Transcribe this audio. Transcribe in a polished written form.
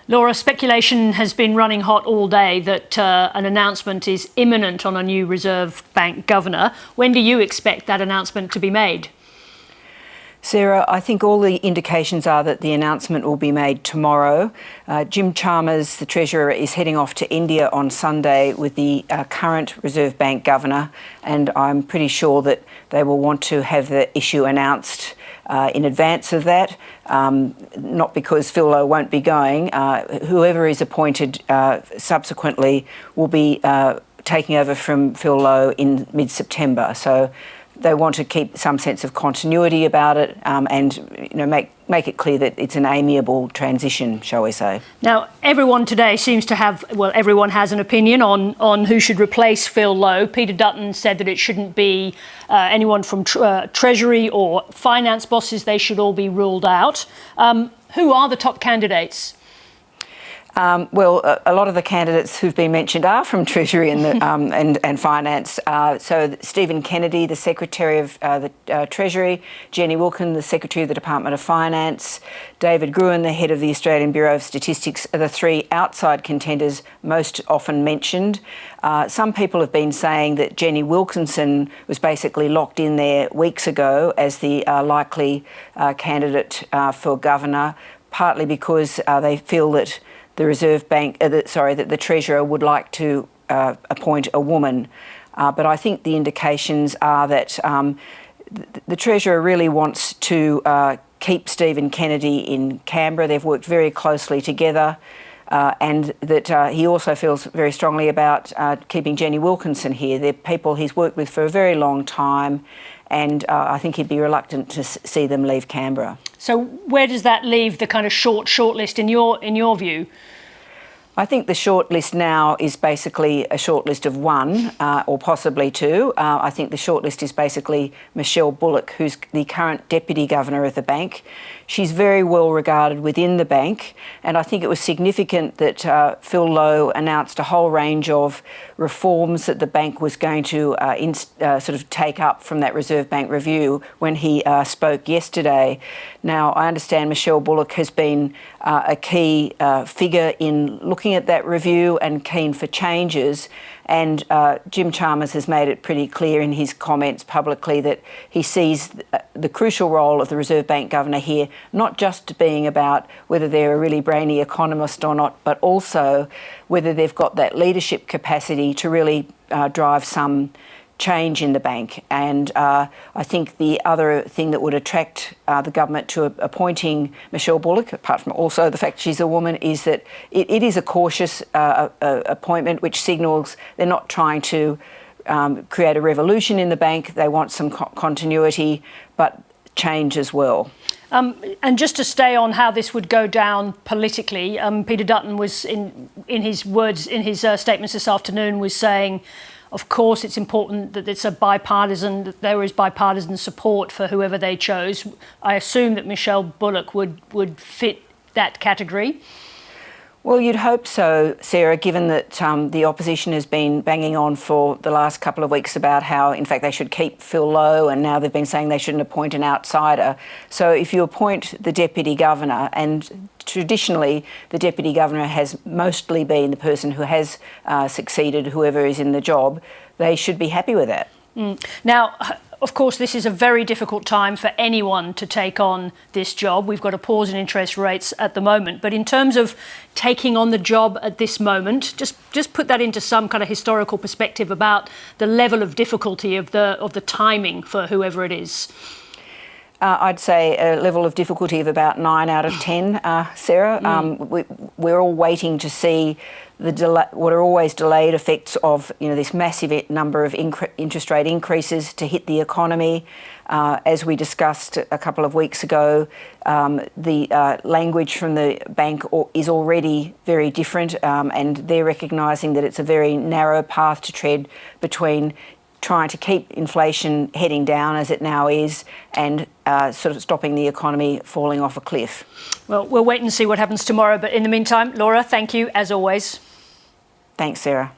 Laura, speculation has been running hot all day that an announcement is imminent on a new Reserve Bank governor. When do you expect that announcement to be made? Sarah, I think all the indications are that the announcement will be made tomorrow. Jim Chalmers, the Treasurer, is heading off to India on Sunday with the current Reserve Bank governor, and I'm pretty sure that they will want to have the issue announced in advance of that, not because Phil Lowe won't be going. Whoever is appointed subsequently will be taking over from Phil Lowe in mid-September. So they want to keep some sense of continuity about it, and make it clear that it's an amiable transition, shall we say. Now, everyone today seems to have, everyone has an opinion on who should replace Phil Lowe. Peter Dutton said that it shouldn't be anyone from Treasury or finance bosses. They should all be ruled out. Who are the top candidates? A lot of the candidates who've been mentioned are from Treasury and Finance. So Stephen Kennedy, the Secretary of the Treasury, Jenny Wilkin, the Secretary of the Department of Finance, David Gruen, the head of the Australian Bureau of Statistics, are the three outside contenders most often mentioned. Some people have been saying that Jenny Wilkinson was basically locked in there weeks ago as the likely candidate for governor, partly because they feel that the Reserve Bank, that the Treasurer would like to appoint a woman. But I think the indications are that the Treasurer really wants to keep Stephen Kennedy in Canberra. They've worked very closely together, and that he also feels very strongly about keeping Jenny Wilkinson here. They're people he's worked with for a very long time, and I think he'd be reluctant to see them leave Canberra. So where does that leave the kind of shortlist in your view? I think the shortlist now is basically a shortlist of one or possibly two. I think the shortlist is basically Michelle Bullock, who's the current Deputy Governor of the bank. She's very well regarded within the bank, and I think it was significant that Phil Lowe announced a whole range of reforms that the bank was going to sort of take up from that Reserve Bank review when he spoke yesterday. Now, I understand Michelle Bullock has been a key figure in looking at that review and keen for changes. And Jim Chalmers has made it pretty clear in his comments publicly that he sees the crucial role of the Reserve Bank governor here, not just being about whether they're a really brainy economist or not, but also whether they've got that leadership capacity to really drive some change in the bank. And I think the other thing that would attract the government to appointing Michelle Bullock, apart from also the fact she's a woman, is that it is a cautious appointment, which signals they're not trying to create a revolution in the bank. They want some continuity, but change as well. And just to stay on how this would go down politically, Peter Dutton was in his words, in his statements this afternoon, was saying, of course, it's important that that there is bipartisan support for whoever they chose. I assume that Michelle Bullock would fit that category. Well, you'd hope so, Sarah, given that the opposition has been banging on for the last couple of weeks about how, in fact, they should keep Phil Lowe, and now they've been saying they shouldn't appoint an outsider. So if you appoint the Deputy Governor, and traditionally the Deputy Governor has mostly been the person who has succeeded whoever is in the job, they should be happy with that. Now, of course, this is a very difficult time for anyone to take on this job. We've got a pause in interest rates at the moment. But in terms of taking on the job at this moment, just put that into some kind of historical perspective about the level of difficulty of the timing for whoever it is. I'd say a level of difficulty of about 9 out of 10, Sarah. We're all waiting to see what are always delayed effects of this massive number of interest rate increases to hit the economy. As we discussed a couple of weeks ago, the language from the bank is already very different, and they're recognising that it's a very narrow path to tread between trying to keep inflation heading down as it now is and sort of stopping the economy falling off a cliff. Well, we'll wait and see what happens tomorrow. But in the meantime, Laura, thank you as always. Thanks, Sarah.